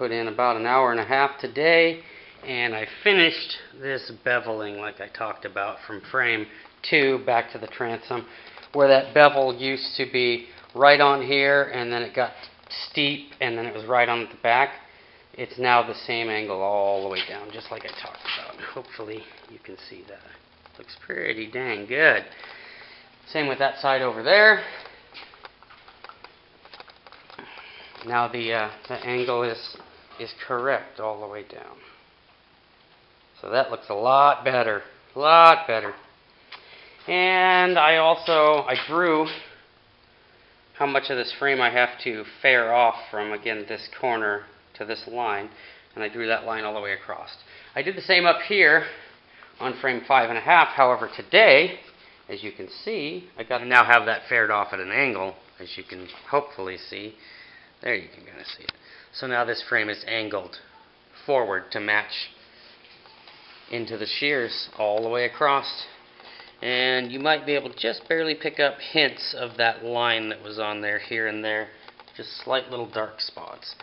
put in about an hour and a half today, and I finished this beveling like I talked about from frame 2 back to the transom, where that bevel used to be right on here and then it got steep and then it was right on at the back. It's now the same angle all the way down, just like I talked about. Hopefully you can see that. Looks pretty dang good. Same with that side over there. Now the angle is correct all the way down. So that looks a lot better, And I drew how much of this frame I have to fare off from, again, this corner to this line, and I drew that line all the way across. I did the same up here on frame 5.5. However, today, as you can see, I got to now have that fared off at an angle, as you can hopefully see. There you can kind of see it. So now this frame is angled forward to match into the shears all the way across. And you might be able to just barely pick up hints of that line that was on there here and there. Just slight little dark spots.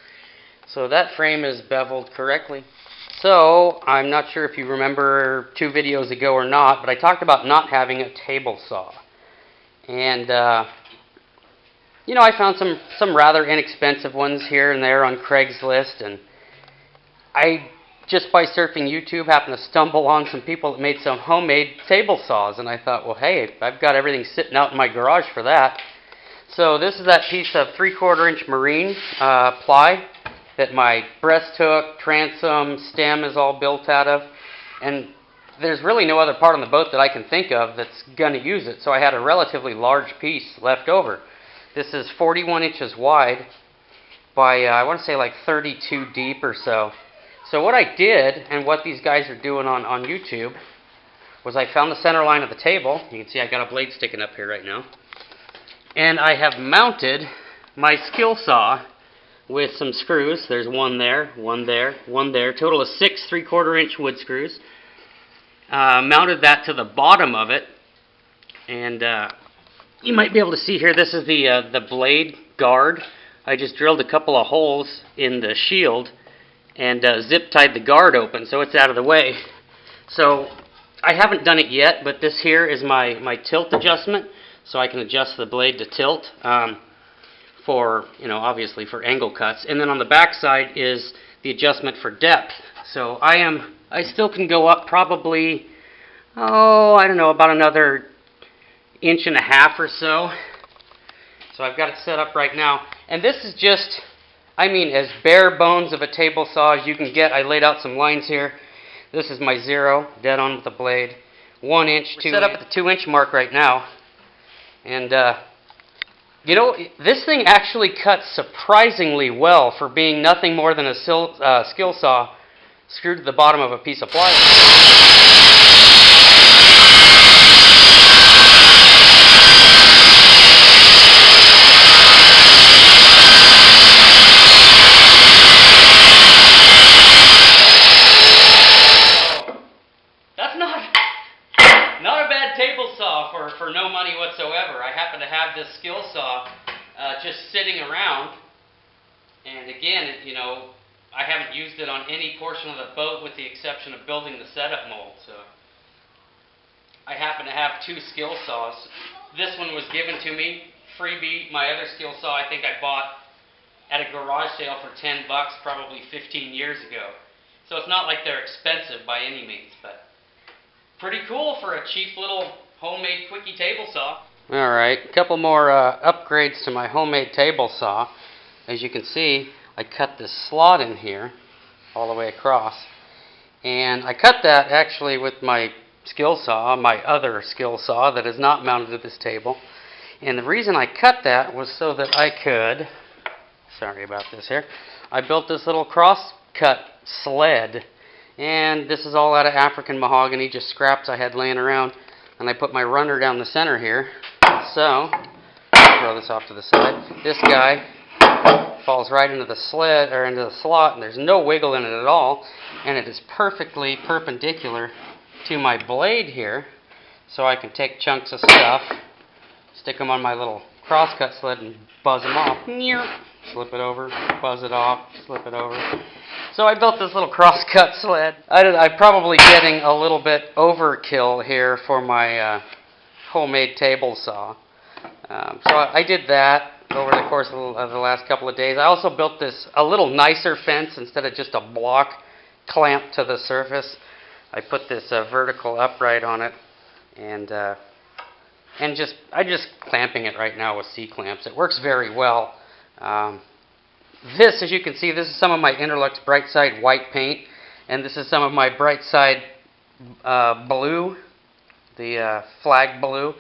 So that frame is beveled correctly. So I'm not sure if you remember 2 videos ago or not, but I talked about not having a table saw. And I found some rather inexpensive ones here and there on Craigslist, and I, just by surfing YouTube, happened to stumble on some people that made some homemade table saws, and I thought, well, hey, I've got everything sitting out in my garage for that. So this is that piece of 3/4 inch marine ply that my breast hook, transom, stem is all built out of, and there's really no other part on the boat that I can think of that's going to use it, so I had a relatively large piece left over. This is 41 inches wide by, I want to say like 32 deep or so. So what I did, and what these guys are doing on YouTube, was I found the center line of the table. You can see I got a blade sticking up here right now. And I have mounted my skill saw with some screws. There's one there, one there, one there. Total of 6 3/4 inch wood screws. Mounted that to the bottom of it. And you might be able to see here, this is the blade guard. I just drilled a couple of holes in the shield and zip tied the guard open so it's out of the way. So I haven't done it yet, but this here is my tilt adjustment, so I can adjust the blade to tilt for, obviously for angle cuts. And then on the back side is the adjustment for depth. So I still can go up probably, I don't know, about another 1.5 inches or so. So I've got it set up right now. And this is just, as bare bones of a table saw as you can get. I laid out some lines here. This is my 0, dead on with the blade. 1 inch, 2 inch. We're set up at the 2 inch mark right now. And, this thing actually cuts surprisingly well for being nothing more than a skill saw screwed to the bottom of a piece of plywood. Table saw for no money whatsoever. I happen to have this skill saw just sitting around, and again, I haven't used it on any portion of the boat with the exception of building the setup mold. So I happen to have 2 skill saws. This one was given to me, freebie. My other skill saw I think I bought at a garage sale for $10 probably 15 years ago. So it's not like they're expensive by any means, but pretty cool for a cheap little homemade quickie table saw. Alright, a couple more upgrades to my homemade table saw. As you can see, I cut this slot in here all the way across. And I cut that actually with my skill saw, my other skill saw that is not mounted to this table. And the reason I cut that was so that I could, sorry about this here, I built this little cross-cut sled. And this is all out of African mahogany, just scraps I had laying around. And I put my runner down the center here. So, throw this off to the side. This guy falls right into the sled, or into the slot, and there's no wiggle in it at all. And it is perfectly perpendicular to my blade here. So I can take chunks of stuff, stick them on my little crosscut sled, and buzz them off. slip it over, buzz it off, slip it over. So I built this little cross-cut sled. I'm probably getting a little bit overkill here for my homemade table saw. So I did that over the course of the last couple of days. I also built this a little nicer fence instead of just a block clamped to the surface. I put this vertical upright on it, and I'm just clamping it right now with C-clamps. It works very well. This, as you can see, this is some of my Interlux Bright Side white paint, and this is some of my Bright Side blue, the flag blue.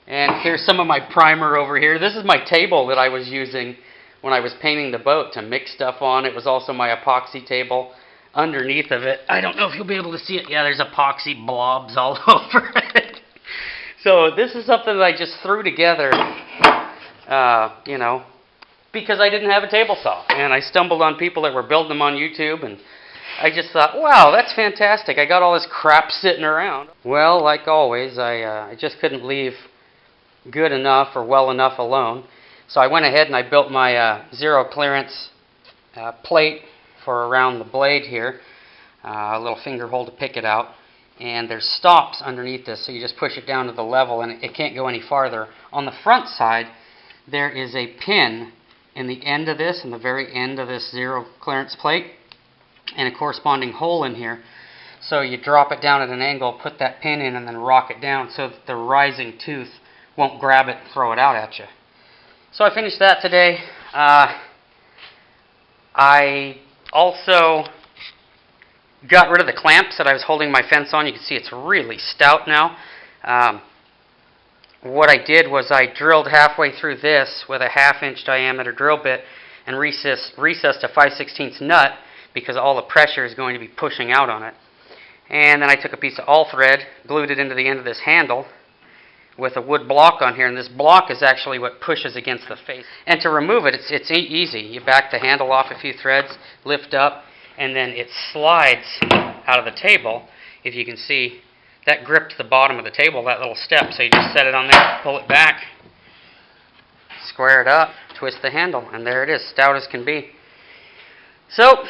And here's some of my primer over here. This is my table that I was using when I was painting the boat to mix stuff on. It was also my epoxy table. Underneath of it, I don't know if you'll be able to see it. Yeah, there's epoxy blobs all over it. So this is something that I just threw together, you know, because I didn't have a table saw. And I stumbled on people that were building them on YouTube, and I just thought, wow, that's fantastic. I got all this crap sitting around. Well, like always, I just couldn't leave good enough or well enough alone. So I went ahead and I built my zero clearance plate for around the blade here, a little finger hole to pick it out. And there's stops underneath this, so you just push it down to the level and it can't go any farther. On the front side, there is a pin in the end of this, in the very end of this zero clearance plate, and a corresponding hole in here. So you drop it down at an angle, put that pin in, and then rock it down so that the rising tooth won't grab it and throw it out at you. So I finished that today. I also got rid of the clamps that I was holding my fence on. You can see it's really stout now. What I did was I drilled halfway through this with a 1/2 inch diameter drill bit and recessed a 5/16 nut because all the pressure is going to be pushing out on it. And then I took a piece of all thread, glued it into the end of this handle with a wood block on here, and this block is actually what pushes against the face. And to remove it, it's easy. You back the handle off a few threads, lift up, and then it slides out of the table. If you can see, that gripped the bottom of the table, that little step, so you just set it on there, pull it back, square it up, twist the handle, and there it is, stout as can be. So,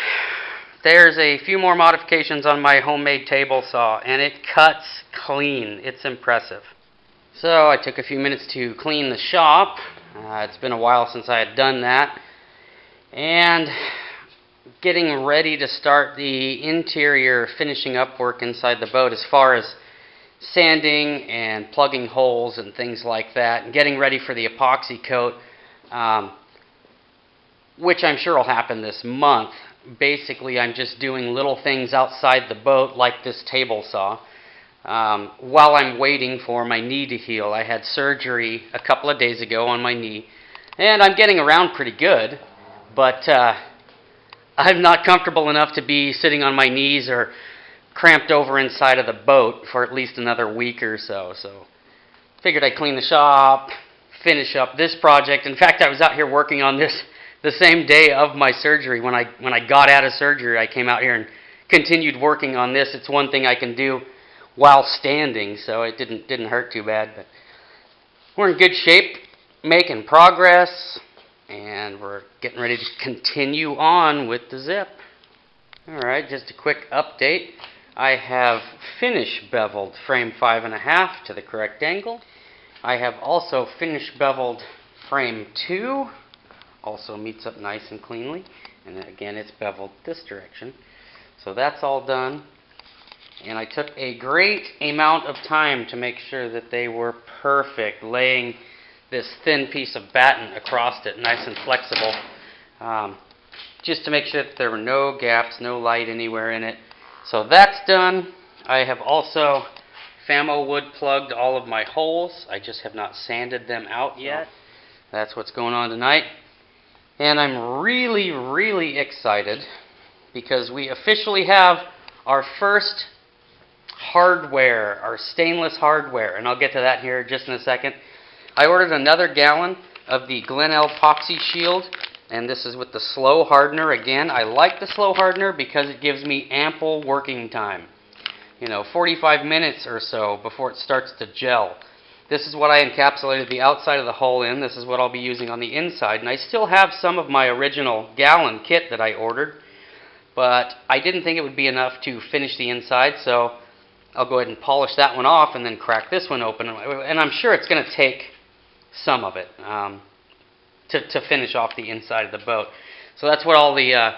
there's a few more modifications on my homemade table saw, and it cuts clean. It's impressive. So I took a few minutes to clean the shop. It's been a while since I had done that. And getting ready to start the interior finishing up work inside the boat as far as sanding and plugging holes and things like that, and getting ready for the epoxy coat, which I'm sure will happen this month. Basically, I'm just doing little things outside the boat like this table saw. While I'm waiting for my knee to heal. I had surgery a couple of days ago on my knee, and I'm getting around pretty good, but I'm not comfortable enough to be sitting on my knees or cramped over inside of the boat for at least another week or so. So figured I'd clean the shop, finish up this project. In fact, I was out here working on this the same day of my surgery. When I got out of surgery, I came out here and continued working on this. It's one thing I can do while standing, so it didn't hurt too bad. But we're in good shape, making progress, and we're getting ready to continue on with the zip. Alright, just a quick update. I have finish beveled frame 5.5 to the correct angle. I have also finish beveled frame 2, also meets up nice and cleanly, and again it's beveled this direction. So that's all done. And I took a great amount of time to make sure that they were perfect, laying this thin piece of batten across it, nice and flexible, just to make sure that there were no gaps, no light anywhere in it. So that's done. I have also Famo wood plugged all of my holes. I just have not sanded them out yet. That's what's going on tonight. And I'm really, really excited because we officially have our first hardware, our stainless hardware, and I'll get to that here just in a second. I ordered another gallon of the glen-l Epoxy Shield, and this is with the slow hardener. Again, I like the slow hardener because it gives me ample working time. 45 minutes or so before it starts to gel. This is what I encapsulated the outside of the hull in. This is what I'll be using on the inside. And I still have some of my original gallon kit that I ordered, but I didn't think it would be enough to finish the inside, so I'll go ahead and polish that one off and then crack this one open. And I'm sure it's going to take some of it to finish off the inside of the boat. So that's what all the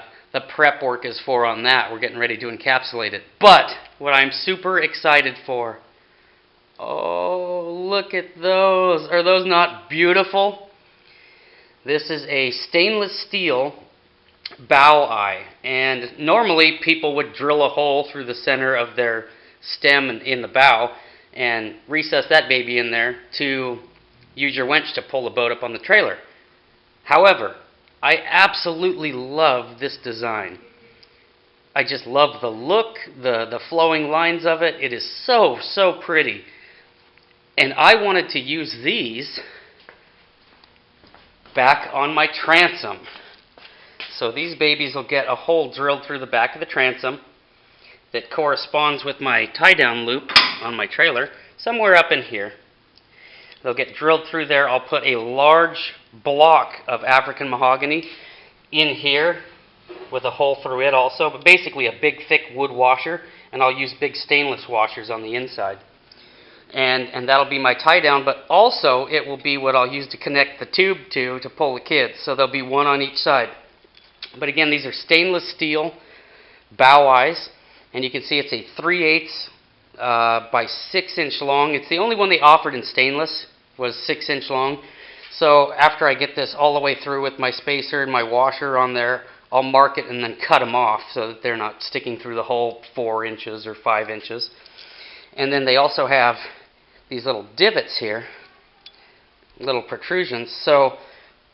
prep work is for on that. We're getting ready to encapsulate it. But what I'm super excited for, oh, look at those. Are those not beautiful? This is a stainless steel bow eye. And normally people would drill a hole through the center of their stem in the bow and recess that baby in there to use your winch to pull the boat up on the trailer. However, I absolutely love this design. I just love the look, the flowing lines of it. It is so, so pretty. And I wanted to use these back on my transom. So these babies will get a hole drilled through the back of the transom that corresponds with my tie-down loop on my trailer, somewhere up in here. They'll get drilled through there. I'll put a large block of African mahogany in here with a hole through it also, but basically a big thick wood washer, and I'll use big stainless washers on the inside. And that'll be my tie-down, but also it will be what I'll use to connect the tube to pull the kids, so there'll be one on each side. But again, these are stainless steel bow eyes, and you can see it's a 3/8 by 6-inch long. It's the only one they offered in stainless, was 6-inch long. So after I get this all the way through with my spacer and my washer on there, I'll mark it and then cut them off so that they're not sticking through the hole 4 inches or 5 inches. And then they also have these little divots here, little protrusions. So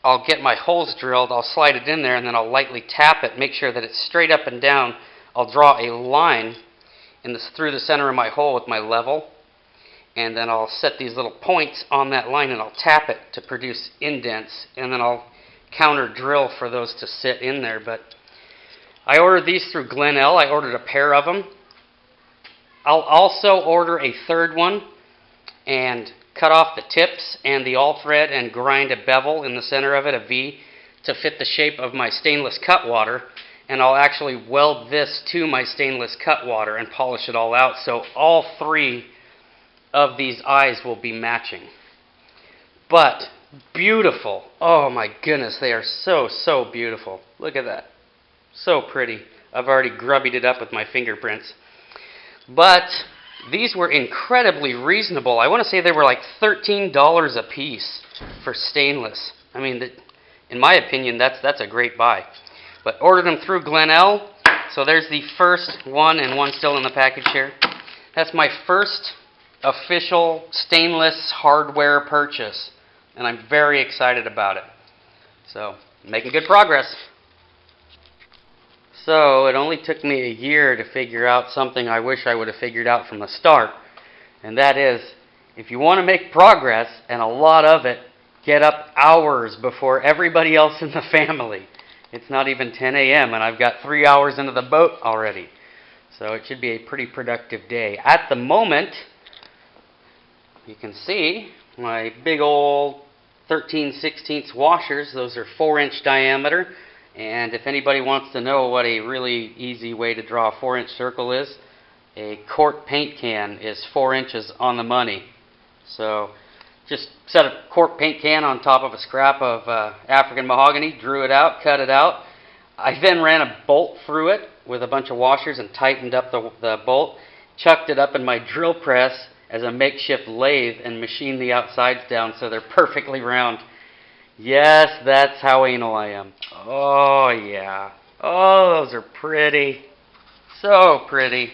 I'll get my holes drilled, I'll slide it in there, and then I'll lightly tap it, make sure that it's straight up and down. I'll draw a line through the center of my hole with my level, and then I'll set these little points on that line and I'll tap it to produce indents, and then I'll counter drill for those to sit in there. But I ordered these through Glen-l. I ordered a pair of them. I'll also order a third one and cut off the tips and the all thread and grind a bevel in the center of it, a V, to fit the shape of my stainless cut water. And I'll actually weld this to my stainless cut water and polish it all out, so all 3 of these eyes will be matching. But beautiful. Oh my goodness, they are so, so beautiful. Look at that. So pretty. I've already grubbied it up with my fingerprints. But these were incredibly reasonable. I want to say they were like $13 a piece for stainless. I mean, in my opinion, that's a great buy. But ordered them through Glen-l. So there's the first one, and one still in the package here. That's my first official stainless hardware purchase, and I'm very excited about it. So, making good progress. So, it only took me a year to figure out something I wish I would have figured out from the start. And that is, if you want to make progress, and a lot of it, get up hours before everybody else in the family. It's not even 10 a.m. and I've got 3 hours into the boat already. So it should be a pretty productive day. At the moment, you can see my big old 13/16 washers. Those are 4-inch diameter. And if anybody wants to know what a really easy way to draw a 4-inch circle is, a quart paint can is 4 inches on the money. So just set a quart paint can on top of a scrap of African mahogany, drew it out, cut it out. I then ran a bolt through it with a bunch of washers and tightened up the bolt, chucked it up in my drill press as a makeshift lathe, and machined the outsides down so they're perfectly round. Yes, that's how anal I am. Oh, yeah. Oh, those are pretty. So pretty.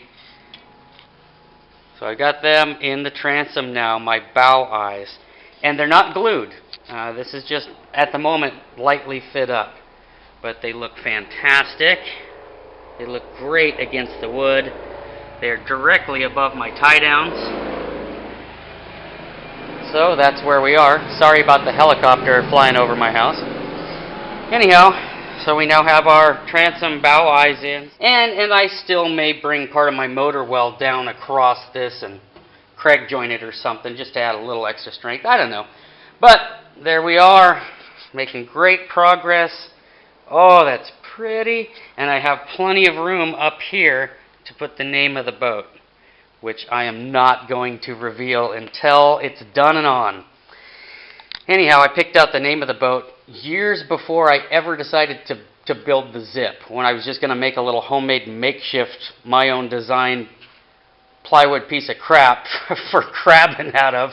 So I got them in the transom now, my bow eyes. And they're not glued. This is just, at the moment, lightly fit up. But they look fantastic. They look great against the wood. They're directly above my tie-downs. So that's where we are. Sorry about the helicopter flying over my house. Anyhow, so we now have our transom bow eyes in. And I still may bring part of my motor well down across this and Craig jointed or something just to add a little extra strength. I don't know. But there we are, making great progress. Oh, that's pretty. And I have plenty of room up here to put the name of the boat, which I am not going to reveal until it's done and on. Anyhow, I picked out the name of the boat years before I ever decided to build the Zip, when I was just going to make a little homemade makeshift, my own design plywood piece of crap for crabbing out of.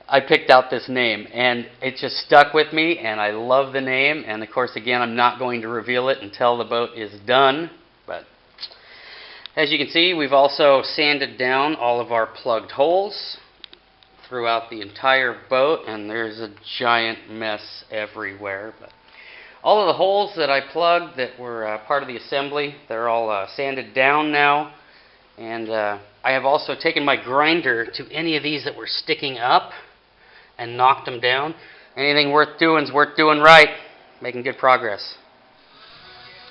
I picked out this name, and it just stuck with me, and I love the name. And of course, again, I'm not going to reveal it until the boat is done. But as you can see, we've also sanded down all of our plugged holes throughout the entire boat, and there's a giant mess everywhere. But all of the holes that I plugged that were part of the assembly, they're all sanded down now. And I have also taken my grinder to any of these that were sticking up and knocked them down. Anything worth doing is worth doing right. Making good progress.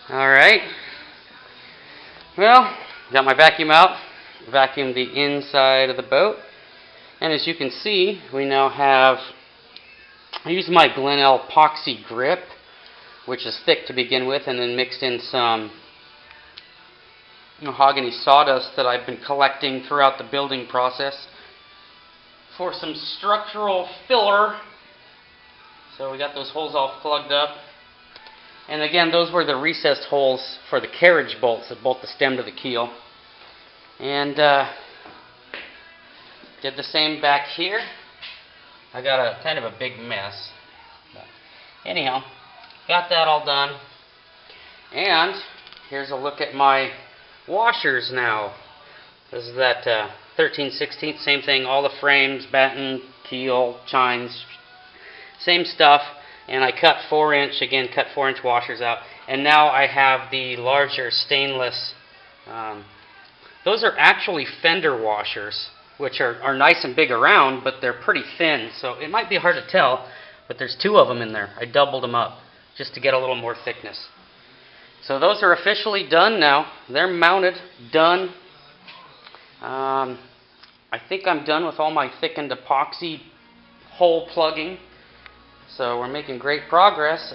All right. Well, got my vacuum out. Vacuumed the inside of the boat. And as you can see, we now have, I used my Glen-l Epoxy grip, which is thick to begin with, and then mixed in some mahogany sawdust that I've been collecting throughout the building process for some structural filler. So we got those holes all plugged up. And again, those were the recessed holes for the carriage bolts that bolt the stem to the keel. And did the same back here. I got a kind of a big mess. But anyhow, got that all done. And here's a look at my washers now. This is that 13/16, same thing, all the frames, batten, keel, chines, same stuff. And I cut 4-inch, again, cut 4-inch washers out. And now I have the larger stainless, those are actually fender washers, which are nice and big around, but they're pretty thin. So it might be hard to tell, but there's 2 of them in there. I doubled them up just to get a little more thickness. So those are officially done now. They're mounted, done. I think I'm done with all my thickened epoxy hole plugging. So we're making great progress.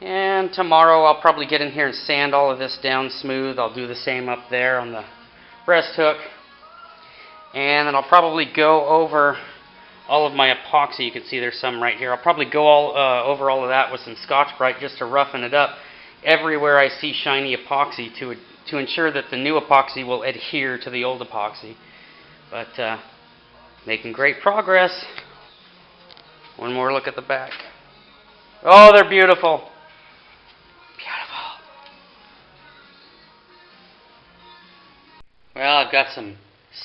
And tomorrow I'll probably get in here and sand all of this down smooth. I'll do the same up there on the breast hook. And then I'll probably go over all of my epoxy. You can see there's some right here. I'll probably go over all of that with some Scotch-Brite just to roughen it up everywhere I see shiny epoxy to ensure that the new epoxy will adhere to the old epoxy. But making great progress. One more look at the back. Oh, they're beautiful. Beautiful. Well, I've got some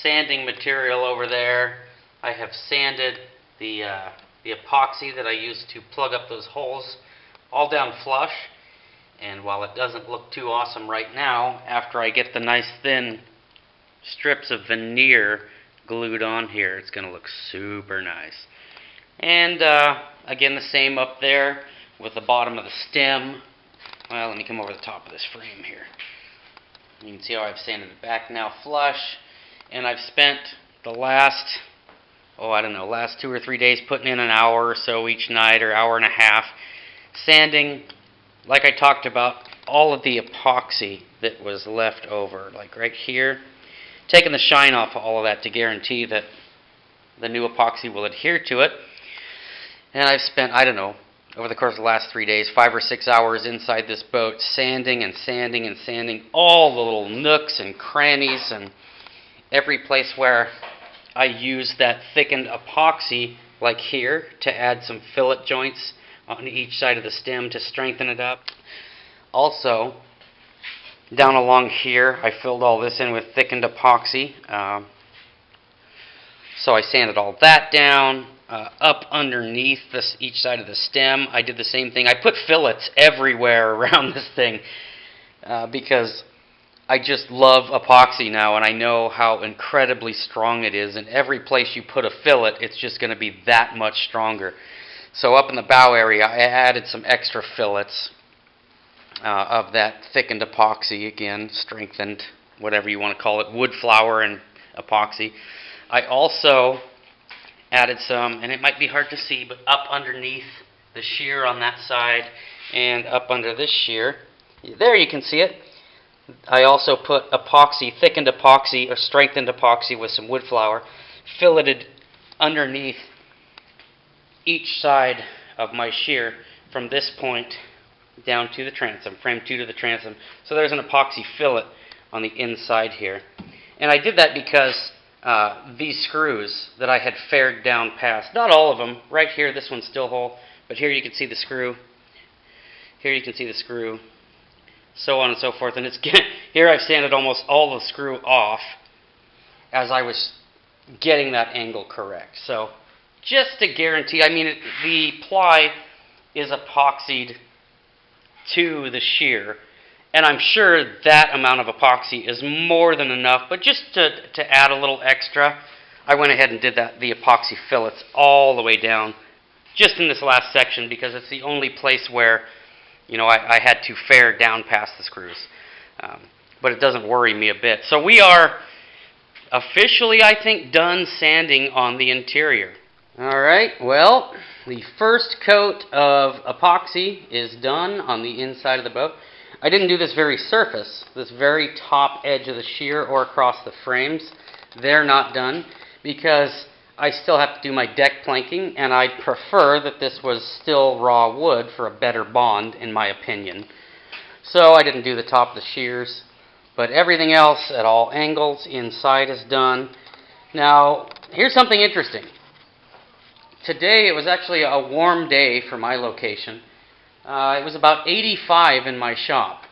sanding material over there. I have sanded the epoxy that I used to plug up those holes all down flush. And while it doesn't look too awesome right now, after I get the nice thin strips of veneer glued on here, it's going to look super nice. And again, the same up there with the bottom of the stem. Well, let me come over the top of this frame here. You can see how I've sanded it back now flush. And I've spent the last 2 or 3 days putting in an hour or so each night, or hour and a half, sanding, like I talked about, all of the epoxy that was left over, like right here. Taking the shine off of all of that to guarantee that the new epoxy will adhere to it. And I've spent, over the course of the last 3 days, 5 or 6 hours inside this boat, sanding and sanding and sanding all the little nooks and crannies and every place where I use that thickened epoxy, like here, to add some fillet joints on each side of the stem to strengthen it up. Also, down along here, I filled all this in with thickened epoxy. So I sanded all that down. Up underneath each side of the stem, I did the same thing. I put fillets everywhere around this thing because I just love epoxy now, and I know how incredibly strong it is. And every place you put a fillet, it's just going to be that much stronger. So up in the bow area, I added some extra fillets of that thickened epoxy, again, strengthened, whatever you want to call it, wood flour and epoxy. I also added some, and it might be hard to see, but up underneath the shear on that side and up under this shear, there you can see it. I also put epoxy, thickened epoxy or strengthened epoxy with some wood flour, filleted underneath each side of my shear from this point down to the transom, frame 2 to the transom. So there's an epoxy fillet on the inside here. And I did that because these screws that I had fared down past, not all of them, right here this one's still whole, but here you can see the screw, here you can see the screw, so on and so forth. And it's here I've sanded almost all the screw off as I was getting that angle correct. So just to guarantee, I mean, the ply is epoxied to the shear, and I'm sure that amount of epoxy is more than enough, but just to add a little extra, I went ahead and did the epoxy fillets all the way down, just in this last section, because it's the only place where, you know, I had to fare down past the screws. But it doesn't worry me a bit. So we are officially, I think, done sanding on the interior. All right, well, the first coat of epoxy is done on the inside of the boat. I didn't do this very surface, this very top edge of the shear or across the frames. They're not done because I still have to do my deck planking, and I'd prefer that this was still raw wood for a better bond, in my opinion. So I didn't do the top of the shears, but everything else at all angles inside is done. Now, here's something interesting. Today, it was actually a warm day for my location. It was about 85 in my shop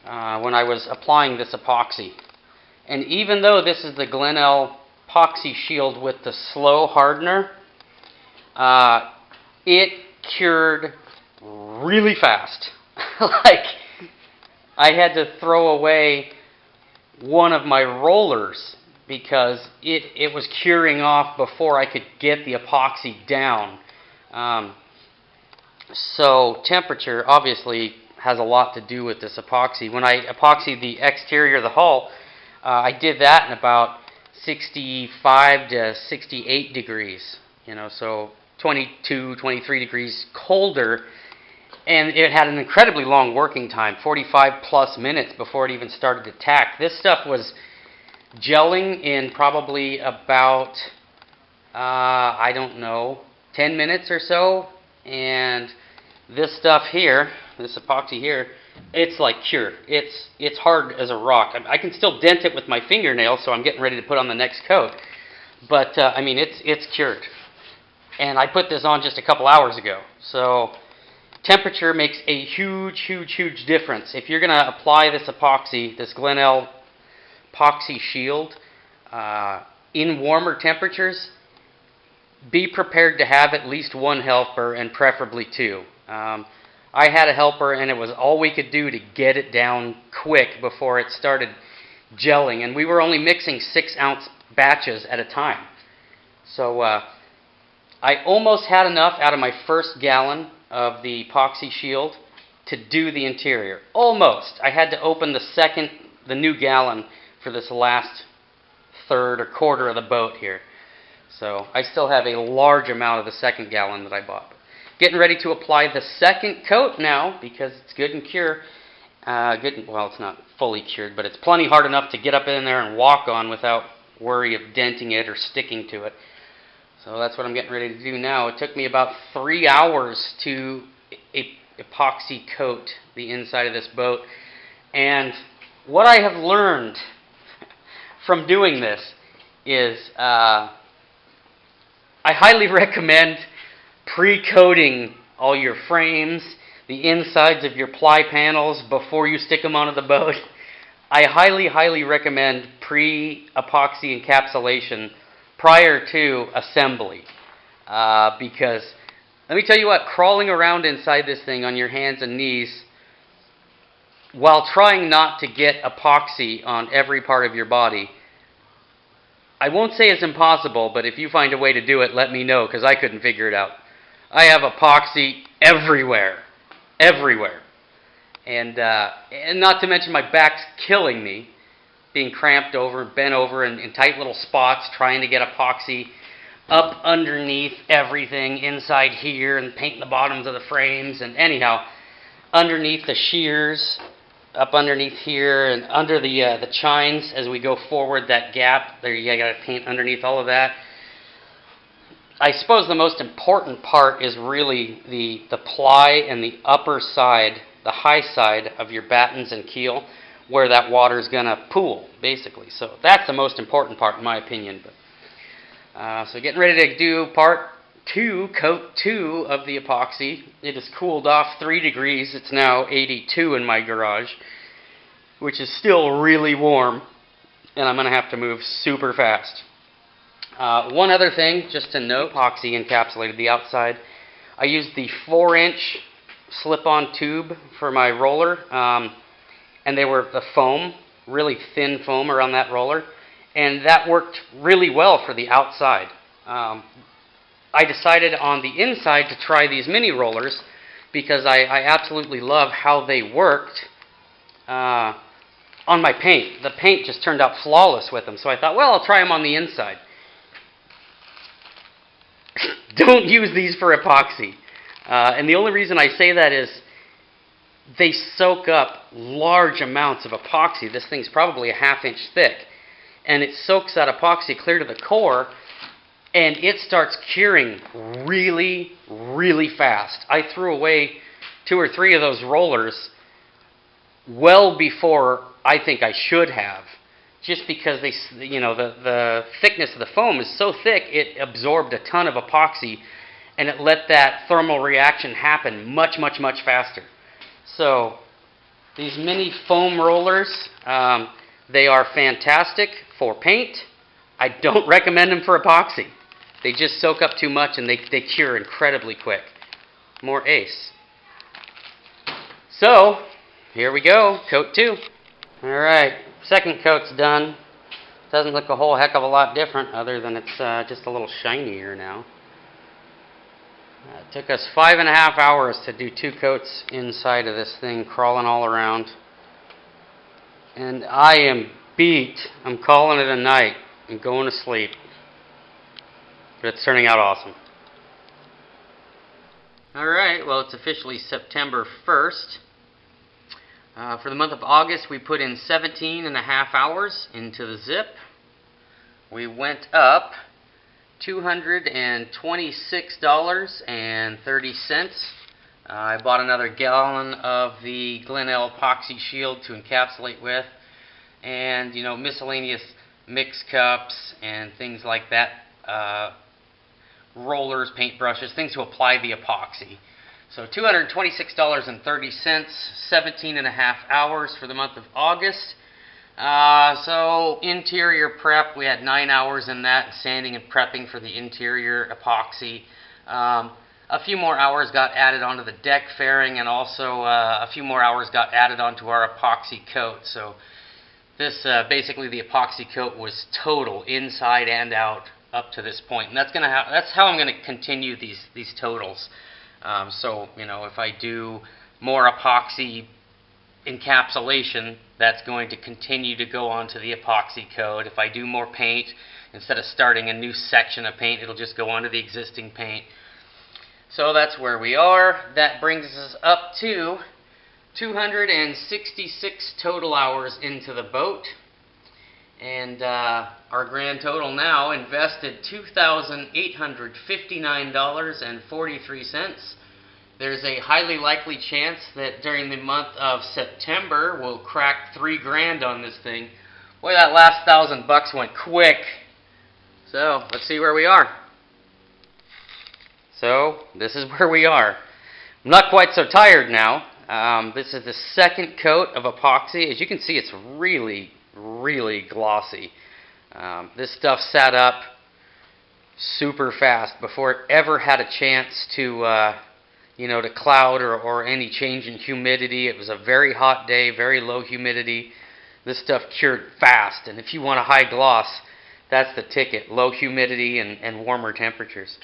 when I was applying this epoxy. And even though this is the Glen-l epoxy shield with the slow hardener, it cured really fast. Like, I had to throw away one of my rollers because it was curing off before I could get the epoxy down. So temperature obviously has a lot to do with this epoxy. When I epoxied the exterior of the hull, I did that in about 65 to 68 degrees, you know, so 22, 23 degrees colder, and it had an incredibly long working time, 45 plus minutes before it even started to tack. This stuff was gelling in probably about, I don't know, 10 minutes or so, and this stuff here, this epoxy here, it's like cured. It's hard as a rock. I can still dent it with my fingernail, so I'm getting ready to put on the next coat. But I mean, it's cured. And I put this on just a couple hours ago. So temperature makes a huge, huge, huge difference. If you're going to apply this epoxy, this Glen-l epoxy shield, in warmer temperatures, be prepared to have at least one helper and preferably two. I had a helper, and it was all we could do to get it down quick before it started gelling. And we were only mixing 6-ounce batches at a time. So I almost had enough out of my first gallon of the epoxy shield to do the interior. Almost. I had to open the new gallon for this last third or quarter of the boat here. So I still have a large amount of the second gallon that I bought. Getting ready to apply the second coat now because it's good and cured. Well, it's not fully cured, but it's plenty hard enough to get up in there and walk on without worry of denting it or sticking to it. So that's what I'm getting ready to do now. It took me about 3 hours to epoxy coat the inside of this boat. And what I have learned from doing this is I highly recommend pre-coating all your frames, the insides of your ply panels before you stick them onto the boat. I highly, highly recommend pre-epoxy encapsulation prior to assembly. Because, let me tell you what, crawling around inside this thing on your hands and knees while trying not to get epoxy on every part of your body, I won't say it's impossible, but if you find a way to do it, let me know, because I couldn't figure it out. I have epoxy everywhere. Everywhere. And not to mention my back's killing me. being cramped over, bent over in tight little spots, trying to get epoxy up underneath everything inside here and painting the bottoms of the frames. And anyhow, underneath the shears, up underneath here and under the chines as we go forward, that gap there, you got to paint underneath all of that. I suppose the most important part is really the ply and the upper side, the high side of your battens and keel, where that water is going to pool, basically. So that's the most important part, in my opinion. But, so getting ready to do part 2, coat 2 of the epoxy. It has cooled off 3 degrees. It's now 82 in my garage, which is still really warm, and I'm going to have to move super fast. One other thing, just to note, epoxy encapsulated the outside. I used the 4-inch slip-on tube for my roller, and they were the foam, really thin foam around that roller, and that worked really well for the outside. I decided on the inside to try these mini rollers because I absolutely love how they worked on my paint. The paint just turned out flawless with them, so I thought, well, I'll try them on the inside. Don't use these for epoxy. And the only reason I say that is they soak up large amounts of epoxy. This thing's probably a 1/2 inch thick. And it soaks that epoxy clear to the core, and it starts curing really, really fast. I threw away 2 or 3 of those rollers well before I think I should have, just because the thickness of the foam is so thick, it absorbed a ton of epoxy, and it let that thermal reaction happen much, much, much faster. So these mini foam rollers, they are fantastic for paint. I don't recommend them for epoxy. They just soak up too much, and they cure incredibly quick. More ace. So here we go, coat 2. All right. Second coat's done. Doesn't look a whole heck of a lot different other than it's just a little shinier now. It took us 5.5 hours to do 2 coats inside of this thing, crawling all around. And I am beat. I'm calling it a night. I'm going to sleep. But it's turning out awesome. Alright, well, it's officially September 1st. For the month of August, we put in 17.5 hours into the zip. We went up $226.30. I bought another gallon of the glen-l epoxy shield to encapsulate with, and miscellaneous mix cups and things like that, rollers, paintbrushes, things to apply the epoxy. So $226.30, 17.5 hours for the month of August. So interior prep, we had 9 hours in that, sanding and prepping for the interior epoxy. A few more hours got added onto the deck fairing, and also a few more hours got added onto our epoxy coat. So this basically the epoxy coat was total inside and out up to this point, and that's how I'm going to continue these totals. So if I do more epoxy encapsulation, that's going to continue to go onto the epoxy coat. If I do more paint, instead of starting a new section of paint, it'll just go onto the existing paint. So that's where we are. That brings us up to 266 total hours into the boat. And our grand total now invested $2,859.43. There's a highly likely chance that during the month of September we'll crack $3,000 on this thing. Boy, that last $1,000 went quick. So let's see where we are. So this is where we are. I'm not quite so tired now. This is the second coat of epoxy. As you can see, it's really, really glossy. This stuff sat up super fast before it ever had a chance to to cloud or any change in humidity. It was a very hot day, very low humidity. This stuff cured fast, and if you want a high gloss, that's the ticket: low humidity and warmer temperatures.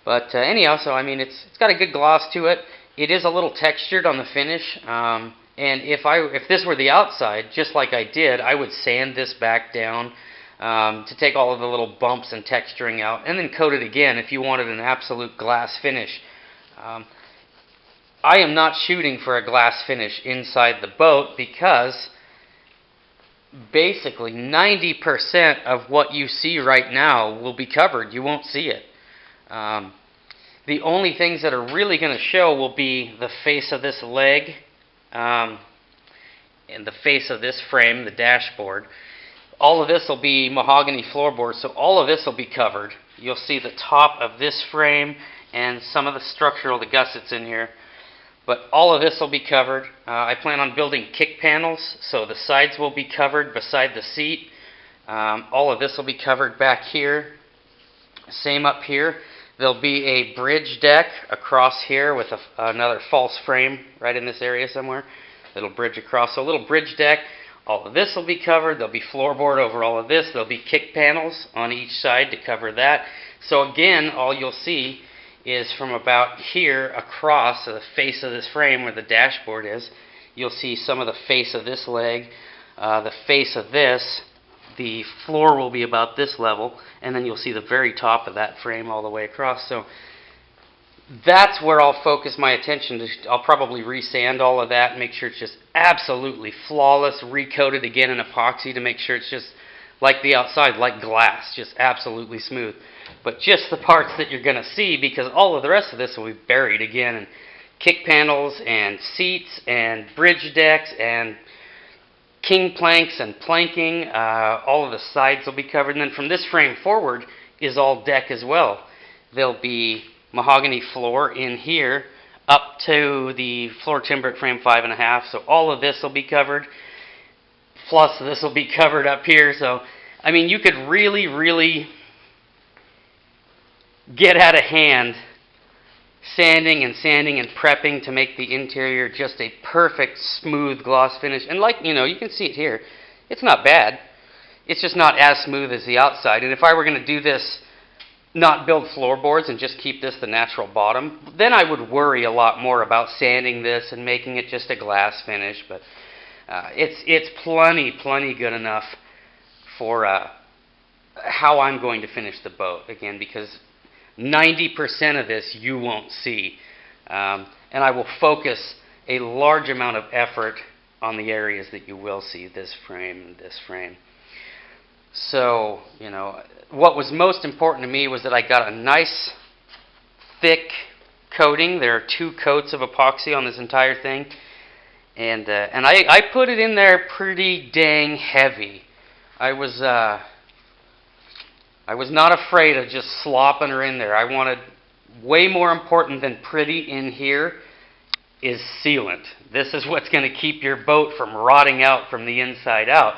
But anyhow, so I mean, it's got a good gloss to it. It is a little textured on the finish. And if this were the outside, just like I did, I would sand this back down to take all of the little bumps and texturing out, and then coat it again if you wanted an absolute glass finish. I am not shooting for a glass finish inside the boat because basically 90% of what you see right now will be covered. You won't see it. The only things that are really going to show will be the face of this leg and the face of this frame, the dashboard. All of this will be mahogany floorboard, so all of this will be covered. You'll see the top of this frame and some of the structural, the gussets in here. But all of this will be covered. I plan on building kick panels, so the sides will be covered beside the seat. All of this will be covered back here. Same up here. There'll be a bridge deck across here with another false frame right in this area somewhere. It'll bridge across. So a little bridge deck. All of this will be covered. There'll be floorboard over all of this. There'll be kick panels on each side to cover that. So again, all you'll see is from about here across the face of this frame where the dashboard is, you'll see some of the face of this leg, the face of this. The floor will be about this level, and then you'll see the very top of that frame all the way across. So that's where I'll focus my attention. I'll probably resand all of that and make sure it's just absolutely flawless, recoated again in epoxy to make sure it's just like the outside, like glass, just absolutely smooth. But just the parts that you're going to see, because all of the rest of this will be buried again in kick panels and seats and bridge decks and king planks and planking. All of the sides will be covered. And then from this frame forward is all deck as well. There'll be mahogany floor in here up to the floor timber at frame 5.5. So all of this will be covered. Plus this will be covered up here. So, I mean, you could really, really get out of hand sanding and prepping to make the interior just a perfect smooth gloss finish. And like, you know, you can see it here. It's not bad. It's just not as smooth as the outside. And if I were going to do this, not build floorboards and just keep this the natural bottom, then I would worry a lot more about sanding this and making it just a glass finish. But it's plenty good enough for how I'm going to finish the boat. Again, because 90% of this you won't see. And I will focus a large amount of effort on the areas that you will see, this frame and this frame. So, you know, what was most important to me was that I got a nice thick coating. There are 2 coats of epoxy on this entire thing. And I put it in there pretty dang heavy. I was not afraid of just slopping her in there. I wanted, way more important than pretty in here is sealant. This is what's going to keep your boat from rotting out from the inside out.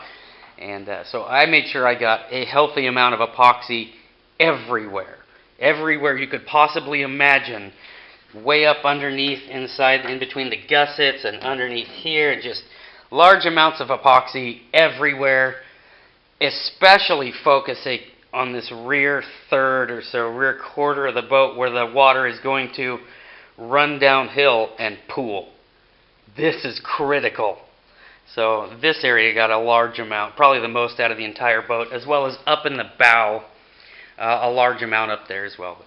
And so I made sure I got a healthy amount of epoxy everywhere. Everywhere you could possibly imagine. Way up underneath, inside, in between the gussets and underneath here. Just large amounts of epoxy everywhere. Especially focusing on this rear third or so, rear quarter of the boat where the water is going to run downhill and pool. This is critical. So this area got a large amount, probably the most out of the entire boat, as well as up in the bow, a large amount up there as well. But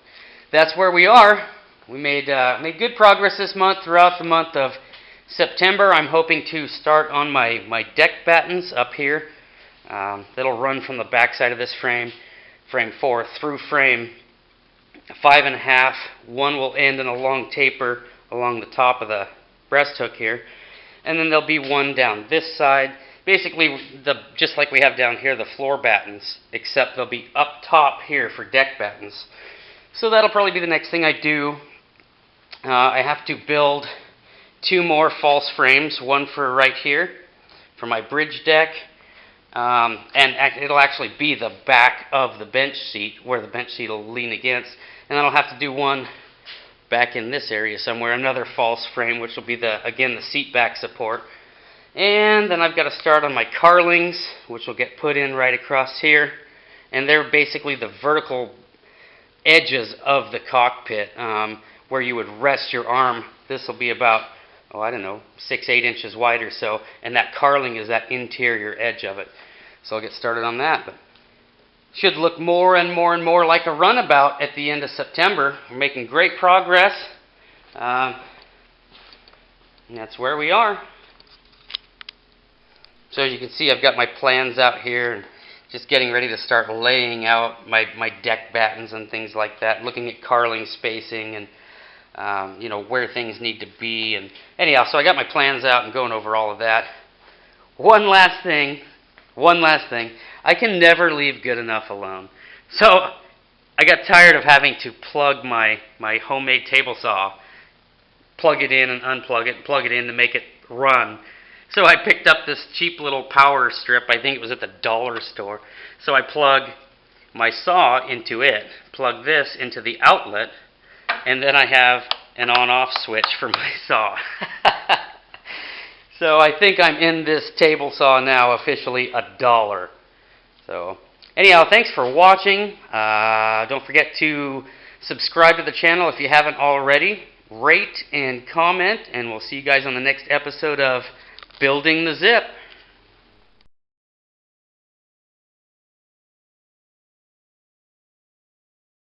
that's where we are. We made good progress this month. Throughout the month of September, I'm hoping to start on my deck battens up here. That'll run from the back side of this frame 4, through frame 5.5. One will end in a long taper along the top of the breast hook here. And then there'll be one down this side. Basically, just like we have down here, the floor battens, except they'll be up top here for deck battens. So that'll probably be the next thing I do. I have to build 2 more false frames, one for right here, for my bridge deck. And it'll actually be the back of the bench seat, where the bench seat will lean against. And then I'll have to do one back in this area somewhere, another false frame, which will be, again, the seat back support. And then I've got to start on my carlings, which will get put in right across here. And they're basically the vertical edges of the cockpit, where you would rest your arm. This will be about oh, I don't know, 6-8 inches wide or so, and that carling is that interior edge of it. So I'll get started on that. But should look more and more and more like a runabout at the end of September. We're making great progress. And that's where we are. So as you can see, I've got my plans out here, and just getting ready to start laying out my deck battens and things like that, looking at carling spacing and you know, where things need to be. And anyhow, so I got my plans out and going over all of that. One last thing. I can never leave good enough alone. So I got tired of having to plug my homemade table saw, plug it in and unplug it, plug it in to make it run. So I picked up this cheap little power strip. I think it was at the dollar store. So I plug my saw into it, plug this into the outlet, and then I have an on-off switch for my saw. So I think I'm in this table saw now officially $1. So anyhow, thanks for watching. Don't forget to subscribe to the channel if you haven't already. Rate and comment, and we'll see you guys on the next episode of Building the Zip.